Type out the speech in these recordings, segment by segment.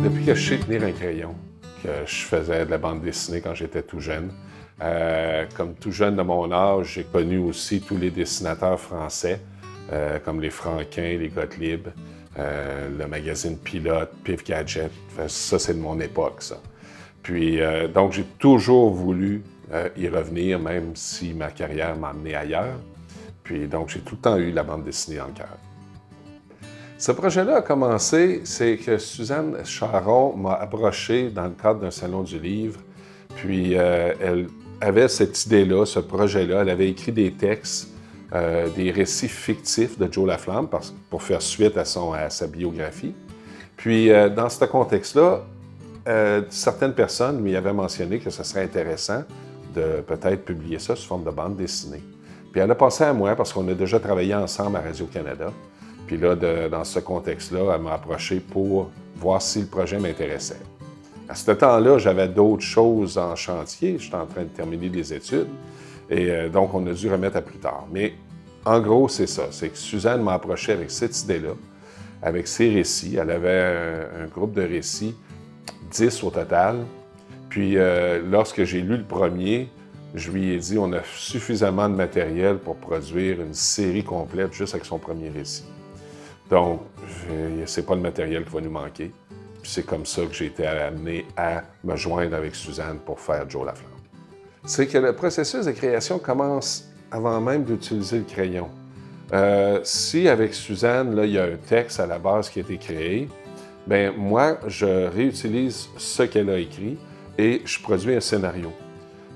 Depuis que je sais tenir un crayon, que je faisais de la bande dessinée quand j'étais tout jeune, comme tout jeune de mon âge, j'ai connu aussi tous les dessinateurs français, comme les Franquin, les Gottlieb, le magazine Pilote, Pif Gadget. Ça, c'est de mon époque, ça. Puis, donc, j'ai toujours voulu y revenir, même si ma carrière m'a amené ailleurs. Puis, donc, j'ai tout le temps eu la bande dessinée dans le cœur. Ce projet-là a commencé, c'est que Suzanne Charron m'a approché dans le cadre d'un salon du livre. Puis elle avait cette idée-là, ce projet-là. Elle avait écrit des textes, des récits fictifs de Joe Laflamme pour faire suite à sa biographie. Puis dans ce contexte-là, certaines personnes lui avaient mentionné que ce serait intéressant de peut-être publier ça sous forme de bande dessinée. Puis elle a pensé à moi parce qu'on a déjà travaillé ensemble à Radio-Canada. Puis là, dans ce contexte-là, elle m'a approché pour voir si le projet m'intéressait. À ce temps-là, j'avais d'autres choses en chantier. J'étais en train de terminer des études. Et donc, on a dû remettre à plus tard. Mais en gros, c'est ça. C'est que Suzanne m'a approché avec cette idée-là, avec ses récits. Elle avait un groupe de récits, 10 au total. Puis, lorsque j'ai lu le premier, je lui ai dit on a suffisamment de matériel pour produire une série complète juste avec son premier récit. Donc, c'est pas le matériel qui va nous manquer. Puis c'est comme ça que j'ai été amené à me joindre avec Suzanne pour faire Joe Laflamme. C'est que le processus de création commence avant même d'utiliser le crayon. Si avec Suzanne, là, il y a un texte à la base qui a été créé, bien moi, je réutilise ce qu'elle a écrit et je produis un scénario.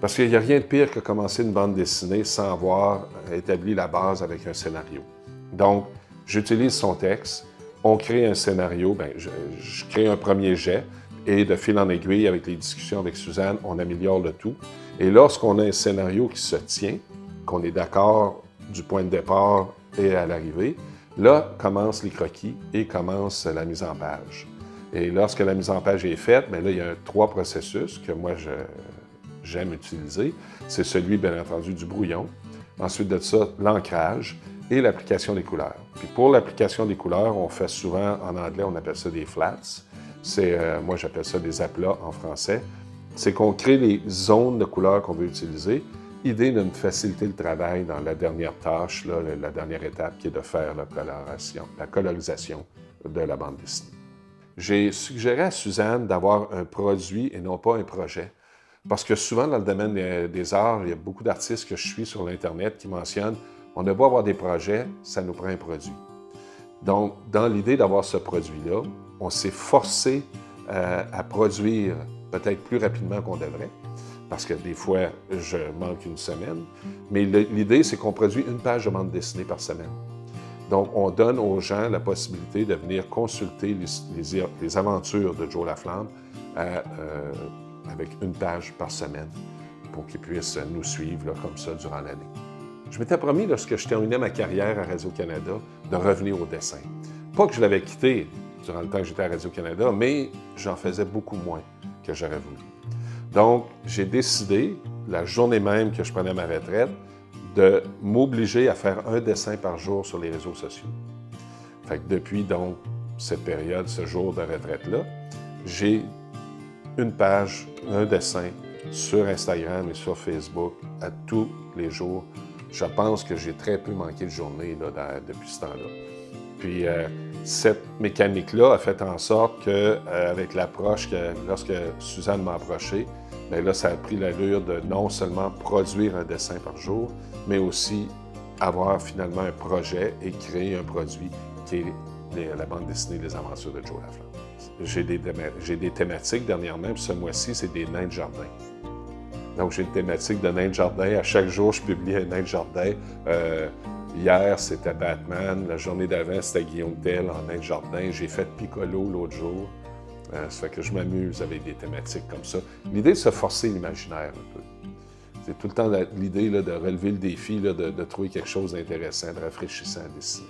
Parce qu'il n'y a rien de pire que commencer une bande dessinée sans avoir établi la base avec un scénario. Donc, j'utilise son texte, on crée un scénario, bien, je crée un premier jet et de fil en aiguille, avec les discussions avec Suzanne, on améliore le tout. Et lorsqu'on a un scénario qui se tient, qu'on est d'accord du point de départ et à l'arrivée, là commencent les croquis et commence la mise en page. Et lorsque la mise en page est faite, bien là, il y a 3 processus que moi, j'aime utiliser. C'est celui, bien entendu, du brouillon. Ensuite de ça, l'ancrage et l'application des couleurs. Puis pour l'application des couleurs, on fait souvent, en anglais, on appelle ça des flats. Moi, j'appelle ça des aplats en français. C'est qu'on crée les zones de couleurs qu'on veut utiliser. Idée de me faciliter le travail dans la dernière tâche, là, la dernière étape qui est de faire la colorisation de la bande dessinée. J'ai suggéré à Suzanne d'avoir un produit et non pas un projet. Parce que souvent, dans le domaine des arts, il y a beaucoup d'artistes que je suis sur l'Internet qui mentionnent on a beau avoir des projets, ça nous prend un produit. Donc, dans l'idée d'avoir ce produit-là, on s'est forcé à produire peut-être plus rapidement qu'on devrait, parce que des fois, je manque une semaine. Mais l'idée, c'est qu'on produit une page de bande dessinée par semaine. Donc, on donne aux gens la possibilité de venir consulter les aventures de Joe Laflamme avec une page par semaine pour qu'ils puissent nous suivre là, comme ça durant l'année. Je m'étais promis, lorsque je terminais ma carrière à Radio-Canada, de revenir au dessin. Pas que je l'avais quitté durant le temps que j'étais à Radio-Canada, mais j'en faisais beaucoup moins que j'aurais voulu. Donc, j'ai décidé, la journée même que je prenais ma retraite, de m'obliger à faire un dessin par jour sur les réseaux sociaux. Fait que depuis donc cette période, ce jour de retraite-là, j'ai une page, un dessin sur Instagram et sur Facebook à tous les jours. Je pense que j'ai très peu manqué de journée là, depuis ce temps-là. Puis cette mécanique-là a fait en sorte qu'avec l'approche, lorsque Suzanne m'a approché, bien là, ça a pris l'allure de non seulement produire un dessin par jour, mais aussi avoir finalement un projet et créer un produit qui est la bande dessinée des aventures de Joe Laflamme. J'ai des thématiques dernièrement, puis ce mois-ci, c'est des nains de jardin. Donc, j'ai une thématique de nains de jardin. À chaque jour, je publie un nain de jardin. Hier, c'était Batman. La journée d'avant, c'était Guillaume Tell en nain de jardin. J'ai fait Piccolo l'autre jour. Ça fait que je m'amuse avec des thématiques comme ça. L'idée de se forcer l'imaginaire un peu. C'est tout le temps l'idée de relever le défi, de trouver quelque chose d'intéressant, de rafraîchissant à dessiner.